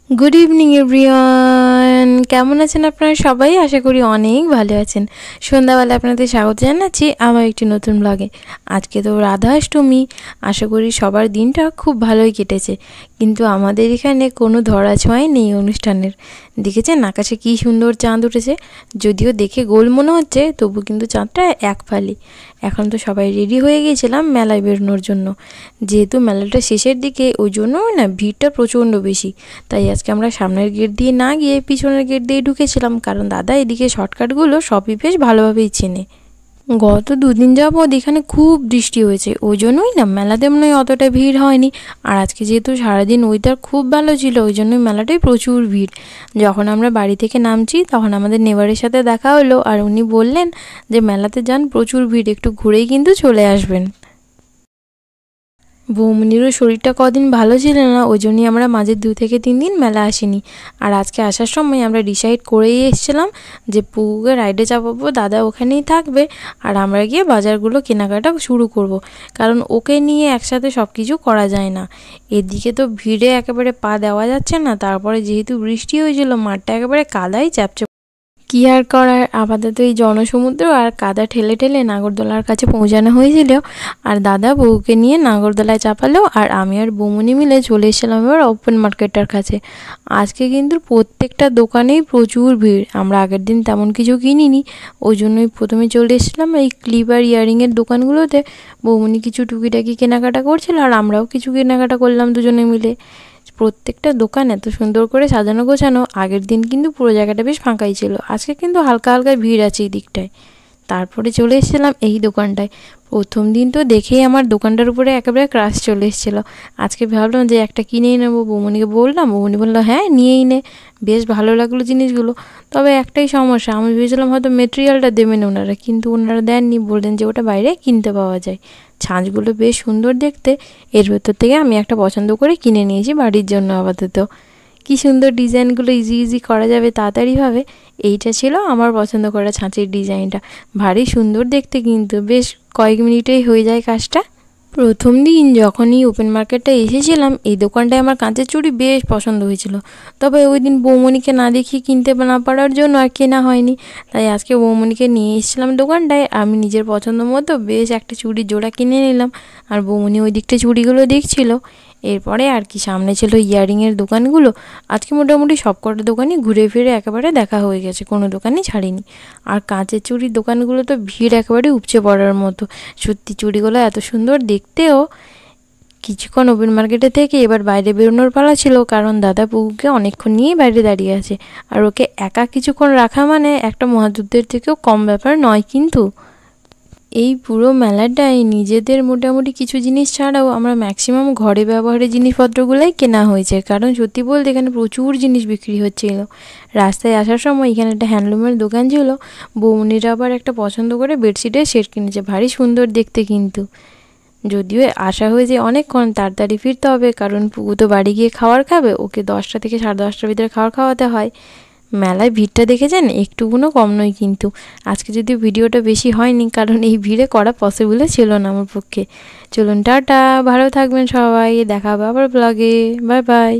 Good evening everyone, কেমন আছেন আপনারা সবাই? আশা করি অনেক ভালো আছেন। সন্ধ্যাবেলা আপনাদের স্বাগত জানাচ্ছি আমার একটি নতুন ব্লগে। আজকে তো রাধা অষ্টমী, আশা করি সবার দিনটা খুব ভালোই কেটেছে। কিন্তু আমাদের এখানে কোনো ধরা ছোঁয়াই নেই অনুষ্ঠানের। দেখেছেন আকাশে কী সুন্দর চাঁদ উঠেছে, যদিও দেখে গোল মনে হচ্ছে, তবু কিন্তু চাঁদটা এক ফালি। এখন তো সবাই রেডি হয়ে গিয়েছিলাম মেলায় বেরোনোর জন্য। যেহেতু মেলাটা শেষের দিকে, ওই জন্যই না ভিড়টা প্রচণ্ড বেশি। তাই আজকে আমরা সামনের গেট দিয়ে না গিয়ে পিছনের গেট দিয়ে ঢুকেছিলাম, কারণ দাদা এদিকে শর্টকাটগুলো সবই বেশ ভালোভাবেই চেনে। গত দুদিন যাবৎ এখানে খুব বৃষ্টি হয়েছে, ওই জন্যই না মেলাতে মনে হয় অতটা ভিড় হয়নি। আর আজকে যেহেতু সারাদিন ওয়েদার খুব ভালো ছিল, ওই জন্যই মেলাটাই প্রচুর ভিড়। যখন আমরা বাড়ি থেকে নামছি তখন আমাদের নেবারের সাথে দেখা হলো, আর উনি বললেন যে মেলাতে যান, প্রচুর ভিড়, একটু ঘুরেই কিন্তু চলে আসবেন। বৌমনিরও শরীরটা কদিন ভালো ছিল না, ওই জন্যই আমরা মাঝে 2 থেকে 3 দিন মেলা আসিনি। আর আজকে আসার সময় আমরা ডিসাইড করেই এসেছিলাম যে পুকুকে রাইডে চাপাবো, দাদা ওখানেই থাকবে, আর আমরা গিয়ে বাজারগুলো কেনাকাটা শুরু করব। কারণ ওকে নিয়ে একসাথে সব কিছু করা যায় না। এদিকে তো ভিড়ে একেবারে পা দেওয়া যাচ্ছে না, তারপরে যেহেতু বৃষ্টি হয়েছিল মাঠটা একেবারে কাদাই চ্যাপচ্যাপ। কি আর করার, আপাতত এই জনসমুদ্র আর কাদা ঠেলে ঠেলে নাগরদোলার কাছে পৌঁছানো হয়েছিল। আর দাদা বউকে নিয়ে নাগরদোলায় চাপালো, আর আমি আর বৌমনি মিলে চলে এসেছিলাম এবার ওপেন মার্কেটটার কাছে। আজকে কিন্তু প্রত্যেকটা দোকানেই প্রচুর ভিড়। আমরা আগের দিন তেমন কিছু কিনিনি, ওই জন্যই প্রথমে চলে এসেছিলাম এই ক্লিপ আর ইয়ারিংয়ের দোকানগুলোতে। বৌমনি কিছু টুকিটাকি কেনাকাটা করছিল, আর আমরাও কিছু কেনাকাটা করলাম দুজনে মিলে। প্রত্যেকটা দোকান এত সুন্দর করে সাজানো গোছানো। আগের দিন কিন্তু পুরো জায়গাটা বেশ ফাঁকাই ছিল, আজকে কিন্তু হালকা হালকা ভিড় আছে এই দিকটায়। তারপরে চলে এসেছিলাম এই দোকানটায়। প্রথম দিন তো দেখেই আমার দোকানটার উপরে একেবারে ক্রাশ চলে এসেছিলো। আজকে ভাবলাম যে একটা কিনেই নেবো, বৌমনিকে বললাম, বৌমনি বললো হ্যাঁ নিয়েই নে, বেশ ভালো লাগলো জিনিসগুলো। তবে একটাই সমস্যা, আমি ভেবেছিলাম হয়তো মেটেরিয়ালটা দেবেন ওনারা, কিন্তু ওনারা দেননি, বললেন যে ওটা বাইরে কিনতে পাওয়া যায়। ছাঁচগুলো বেশ সুন্দর দেখতে, এর ভেতর থেকে আমি একটা পছন্দ করে কিনে নিয়েছি বাড়ির জন্য আপাতত। কি সুন্দর ডিজাইনগুলো ইজি করা যাবে তাড়াতাড়িভাবে। এইটা ছিল আমার পছন্দ করা ছাঁচের ডিজাইনটা, ভারী সুন্দর দেখতে, কিন্তু বেশ কয়েক মিনিটেই হয়ে যায় কাজটা। প্রথম দিন যখনই ওপেন মার্কেটটা এসেছিলাম, এই দোকানটায় আমার কাঁচের চুড়ি বেশ পছন্দ হয়েছিল। তবে ওই দিন বৌমনিকে না দেখিয়ে কিনতে না পারার জন্য আর কেনা হয়নি। তাই আজকে বৌমনিকে নিয়ে এসেছিলাম দোকানটায়, আমি নিজের পছন্দ মতো বেশ একটা চুড়ির জোড়া কিনে নিলাম, আর বৌমনি ওই দিকটা চুড়িগুলো দেখছিল। এরপরে আর কি সামনে ছিল ইয়ারিংয়ের দোকানগুলো। আজকে মোটামুটি সব কটা দোকানই ঘুরে ফিরে একেবারে দেখা হয়ে গেছে, কোনো দোকানই ছাড়িনি। আর কাঁচের চুড়ির দোকানগুলো তো ভিড় একেবারে উপচে পড়ার মতো। সত্যি চুড়িগুলো এত সুন্দর দেখতেও। কিছুক্ষণ ওপেন মার্কেটে থেকে এবার বাইরে বেরোনোর পালা ছিল, কারণ দাদা পুকুকে অনেকক্ষণ নিয়েই বাইরে দাঁড়িয়ে আছে। আর ওকে একা কিছুক্ষণ রাখা মানে একটা মহাযুদ্ধের থেকেও কম ব্যাপার নয় কিন্তু। এই পুরো মেলাটায় নিজেদের মোটামুটি কিছু জিনিস ছাড়াও আমরা ম্যাক্সিমাম ঘরে ব্যবহারের জিনিসপত্রগুলোই কেনা হয়েছে, কারণ সত্যি বলতে এখানে প্রচুর জিনিস বিক্রি হচ্ছিল। রাস্তায় আসার সময় এখানে একটা হ্যান্ডলুমের দোকান ছিল, বৌমনিরা আবার একটা পছন্দ করে বেডশিটের সেট কিনেছে, ভারী সুন্দর দেখতে কিন্তু। যদিও আসা হয়েছে অনেকক্ষণ, তাড়াতাড়ি ফিরতে হবে, কারণ পুকু তো বাড়ি গিয়ে খাবার খাবে, ওকে 10টা থেকে 10:30টার ভিতরে খাওয়াতে হয়। মেলায় ভিড়টা দেখেছেন, একটুকুনও কম নয় কিন্তু। আজকে যদি ভিডিওটা বেশি হয়নি, কারণ এই ভিড়ে করা পসিবলই ছিল না আমার পক্ষে। চলুন টাটা, ভালো থাকবেন সবাই, দেখা হবে আবার ব্লগে, বাই বাই।